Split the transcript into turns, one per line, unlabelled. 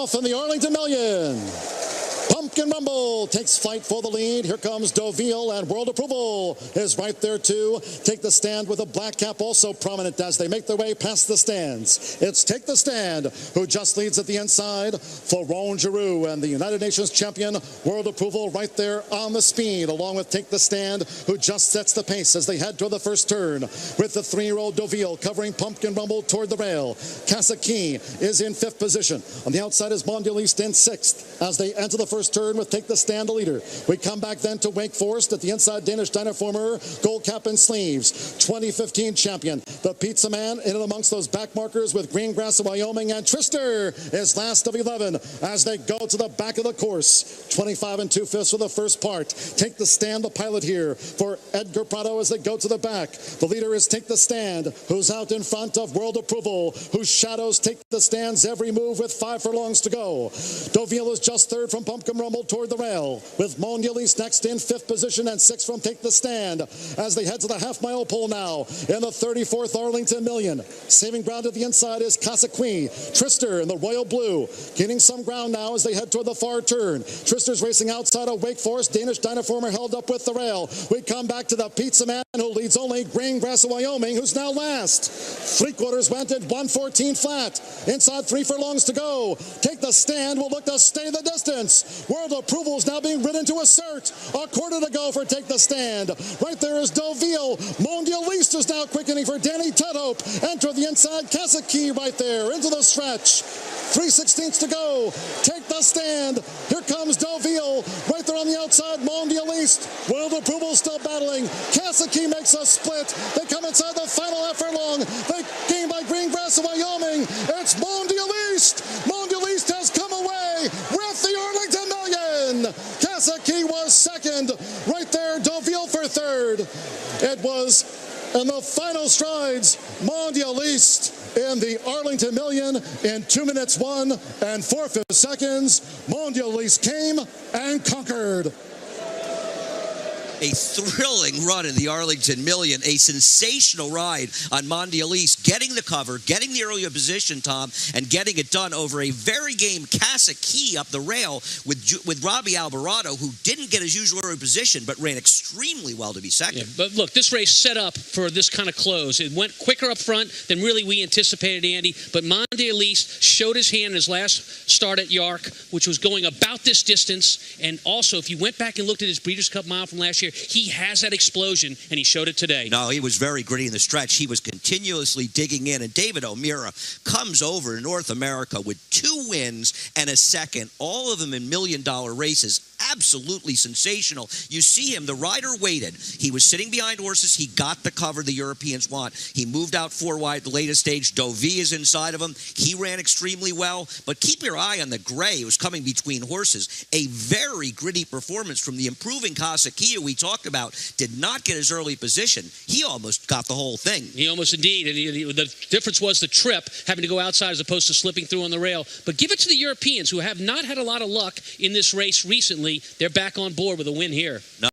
off in the Arlington Million. Pumpkin Rumble takes flight for the lead. Here comes Deauville, and World Approval is right there too. Take the Stand with a black cap also prominent as they make their way past the stands. It's Take the Stand who just leads at the inside. Florent Giroux and the United Nations champion World Approval right there on the speed, along with Take the Stand who just sets the pace as they head toward the first turn. With the 3-year-old Deauville covering Pumpkin Rumble toward the rail. Kasaki is in 5th position. On the outside is Mondialiste in 6th as they enter the first turn with Take the Stand the leader. We come back then to Wake Forest at the inside. Danish Dynaformer, gold cap and sleeves, 2015 champion. The Pizza Man in and amongst those back markers with Green Grass of Wyoming, and Trister is last of 11 as they go to the back of the course. 25 2/5 for the first part. Take the Stand, the pilot here for Edgar Prado as they go to the back. The leader is Take the Stand, who's out in front of World Approval, whose shadows Take the Stand's every move with 5 furlongs to go. Deauville is just third from Pumpkin Rumble toward the rail, with Mondialiste next in 5th position and 6th from Take the Stand as they head to the half-mile pole now in the 34th Arlington Million. Saving ground at the inside is Kasaki. Trister in the royal blue gaining some ground now as they head toward the far turn. Trister's racing outside of Wake Forest. Danish Dynaformer held up with the rail. We come back to the Pizza Man who leads only Green Grass of Wyoming, who's now last. 3/4 went at 1:14 flat. Inside 3 furlongs to go. Take the Stand will look to stay the distance. World Approval is now being ridden to assert. A quarter to go for Take the Stand. Right there is Deauville. Mondialiste is now quickening for Danny Tudhope. Enter the inside. Kasaki right there into the stretch. 3/16 to go. Take the Stand. Here comes Deauville. Right there on the outside, Mondialiste. World Approval still battling. Kasaki makes a split. They come inside the final half furlong. They gain by Green Grass of Wyoming. It's Mondialiste. Mondialiste has come away with the Arlington Million. Kasaki was second. Right there, Deauville for third. It was in the final strides, Mondialiste in the Arlington Million in 2 minutes 1 and 4/5 seconds. Mondialiste came and conquered.
A thrilling run in the Arlington Million, a sensational ride on Mondialiste, getting the cover, getting the earlier position, Tom, and getting it done over a very game Kasaki up the rail with Robbie Alvarado, who didn't get his usual early position, but ran extremely well to be second.
Yeah, but look, this race set up for this kind of close. It went quicker up front than really we anticipated, Andy, but Mondialiste showed his hand in his last start at Yark, which was going about this distance, and also, if you went back and looked at his Breeders' Cup mile from last year, he has that explosion, and he showed it today.
No, he was very gritty in the stretch. He was continuously digging in, and David O'Meara comes over to North America with 2 wins and a second, all of them in million-dollar races. Absolutely sensational. You see him, the rider waited. He was sitting behind horses. He got the cover the Europeans want. He moved out 4 wide the latest stage. Deauville is inside of him. He ran extremely well. But keep your eye on the gray who's coming between horses. A very gritty performance from the improving Kasaki we talked about. Did not get his early position. He almost got the whole thing.
He almost indeed. And the difference was the trip, having to go outside as opposed to slipping through on the rail. But give it to the Europeans, who have not had a lot of luck in this race recently. They're back on board with a win here.
No.